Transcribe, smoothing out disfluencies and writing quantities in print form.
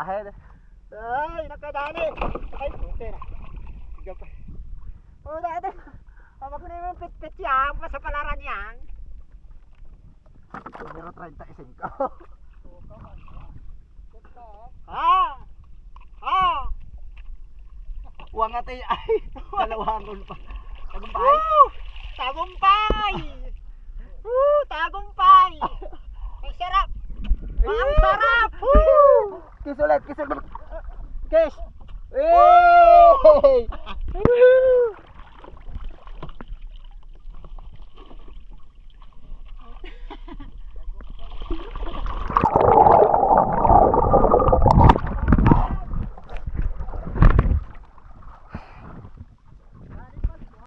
wahid. Ay, nakadali. Ay, putera. Tiga pa. Oh, dati. Tama ko na yung pit-pit yan. Pasapalaran yan. Numero 35. Ha? Ha? Uwang ati ay kalawangon pa. Tagumpay. Woo! Tagumpay! Woo! Tagumpay! Ang sarap! Ang sarap! Woo! Kiss ulit, kiss ulit. Guys! Hey!